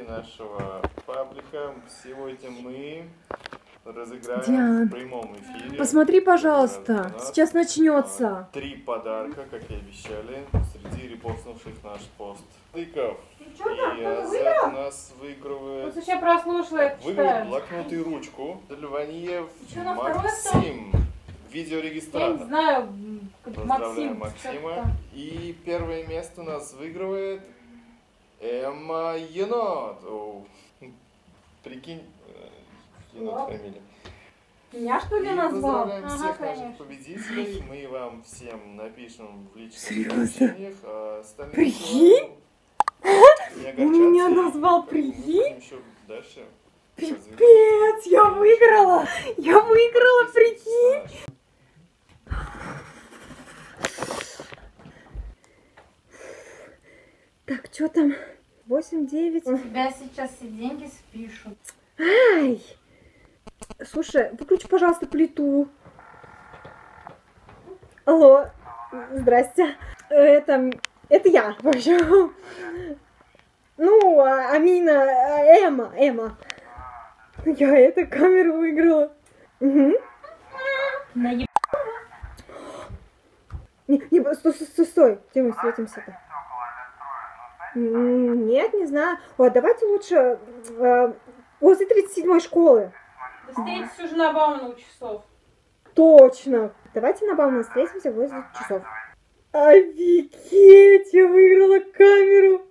подписчики нашего паблика. Сегодня мы разыграем в прямом эфире. Посмотри, пожалуйста, сейчас начнется. 3 подарка, как и обещали, среди репостнувших наш пост. Лыков. И Азат у нас выигрывает... Вот сейчас прослушала, выигрывает блокнот и ручку. Льваниев Максим. Видеорегистратор. Я не знаю, Поздравляем Максима. И первое место у нас выигрывает Эмма Енот. О, прикинь, Енот фамилия. Меня что ли И назвал? поздравляем всех наших победителей. Мы вам всем напишем в личных сообщениях. Прикинь? Он меня назвал, прикинь? Еще дальше. Пипец, я выиграла! Я выиграла, прикинь! Так, что там? 8-9. У тебя сейчас все деньги спишут. Ай! Слушай, выключи, пожалуйста, плиту. Алло, здрасте. Это я, в общем. Ну, Амина, Эмма. Я эту камеру выиграла. Угу. Стой, где мы встретимся-то? Нет, не знаю. Ой, давайте лучше возле 37-й школы. Встретитесь уже на Баумана у часов. Точно. Давайте на Баумана встретимся возле часов. Офигеть, я выиграла камеру.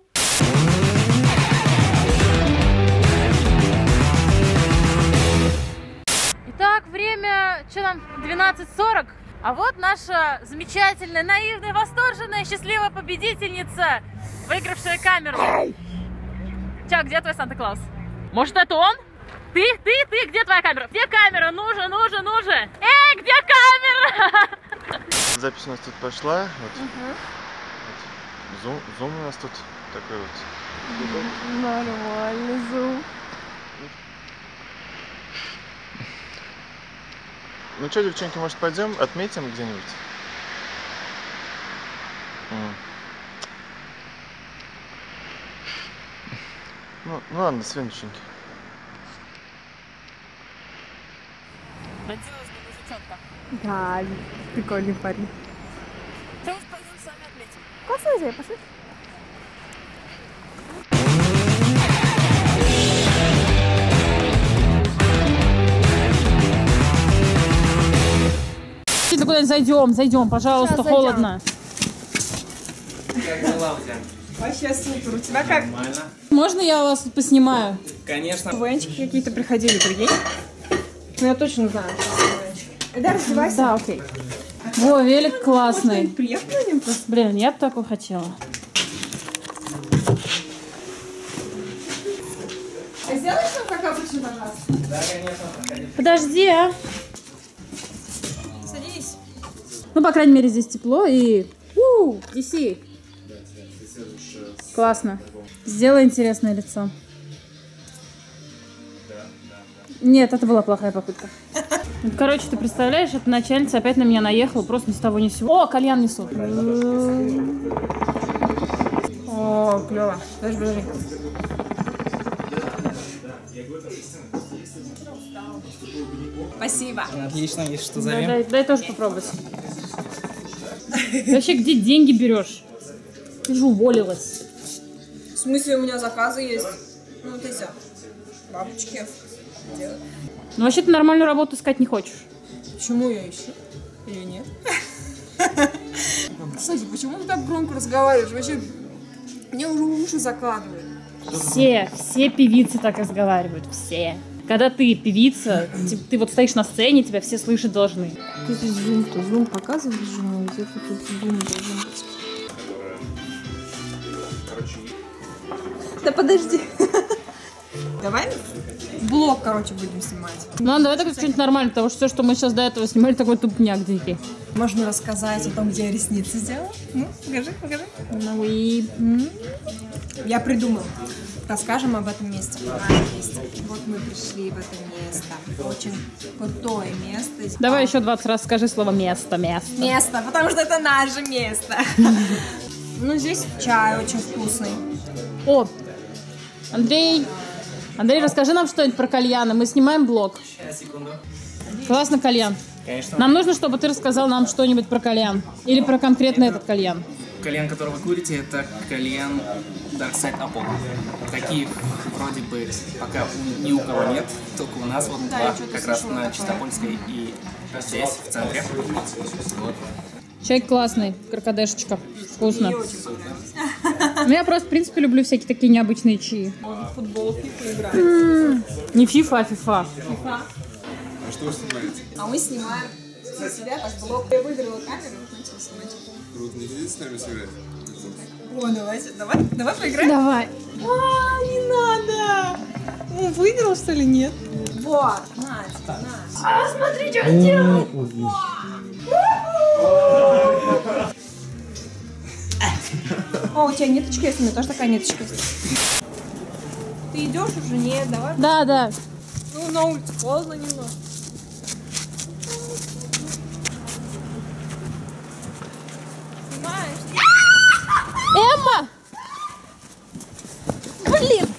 Итак, время, что там, 12:40. А вот наша замечательная, наивная, восторженная, счастливая победительница, выигравшая камеру. Чё, где твой Санта-Клаус? Может, это он? Ты, где твоя камера? Где камера? Ну же! Эй, где камера? Запись у нас тут пошла. Вот. Зум у нас тут такой вот. Нормальный зум. Ну что, девчонки, может, пойдем отметим где-нибудь? Ну ладно, до свидания, девчонки. Родилась бы мужичонка. Да, прикольный парень. Что уж пойдем сами отметим. Классная идея, пошли. Куда-нибудь зайдем, пожалуйста, Сейчас холодно. Как дела у тебя? Вообще супер. У тебя как? Нормально? Можно я вас тут поснимаю? Конечно. КВНчики какие-то приходили, прикинь? Ну, я точно знаю, что КВНчики. Да, раздевайся. Да, окей. О, велик классный. Приехали на нем просто? Блин, я бы такой хотела. А сделаешь нам как обычно, пожалуйста? Да, конечно. Проходи. Подожди, а. Садись. Ну, по крайней мере, здесь тепло и... DC. Классно. Сделай интересное лицо. Нет, это была плохая попытка. Короче, ты представляешь, эта начальница опять на меня наехала, просто ни с того ни с сего. О, кальян несут. О, клево. Подожди. Спасибо. Отлично, если что, зовем. Дай тоже попробовать. Ты вообще где деньги берешь? Ты же уволилась. В смысле, у меня заказы есть? Ну, вот эти бабочки. Ну, вообще ты нормальную работу искать не хочешь. Почему я ищу? Или нет? Кстати, почему ты так громко разговариваешь? Вообще, мне уже уши закладывают. Все певицы так разговаривают, все. Когда ты певица, ты вот стоишь на сцене, тебя все слышать должны. Тут зум показывает зум, где-то тут зум должен быть. Да подожди. Давай блог, короче, будем снимать. Ну, давай так что-нибудь нормальное, потому что все, что мы сейчас до этого снимали, такой тупняк дикий. Можно рассказать о том, где я ресницы сделала? Ну, покажи. Ну и... Я придумала. Расскажем об этом месте. Вот мы пришли в это место. Очень крутое место. Давай еще 20 раз скажи слово место. Место, потому что это наше место. Ну, здесь чай очень вкусный. О, Андрей, расскажи нам что-нибудь про кальяны. Мы снимаем блог. Сейчас, секунду. Классно кальян. Конечно. Нам нужно, чтобы ты рассказал нам что-нибудь про кальян. Или про конкретно этот кальян. Кальян, который вы курите, это кальян Dark Side Apple. Таких вроде бы пока ни у кого нет, только у нас вот два, как раз на Чистопольской и здесь, в центре. Вот. Человек классный, крокодешечка. Вкусно. Ну, я просто, в принципе, люблю всякие такие необычные чаи. Футбол, фифа играет. Не фифа, а фифа. А что вы снимаете? А мы снимаем для себя так блог. Я выиграла камеру и начала снимать. Круто, не хотите с нами сыграть? О, давай поиграем. Давай. А, не надо. Он выиграл, что ли, нет? Вот, Настя. А, смотри, что он делает. О, у тебя ниточка есть, у меня тоже такая ниточка есть. Ты идешь уже? Нет, давай. Да. Ну, на улице холодно немного. Снимаешь? Эмма! Блин!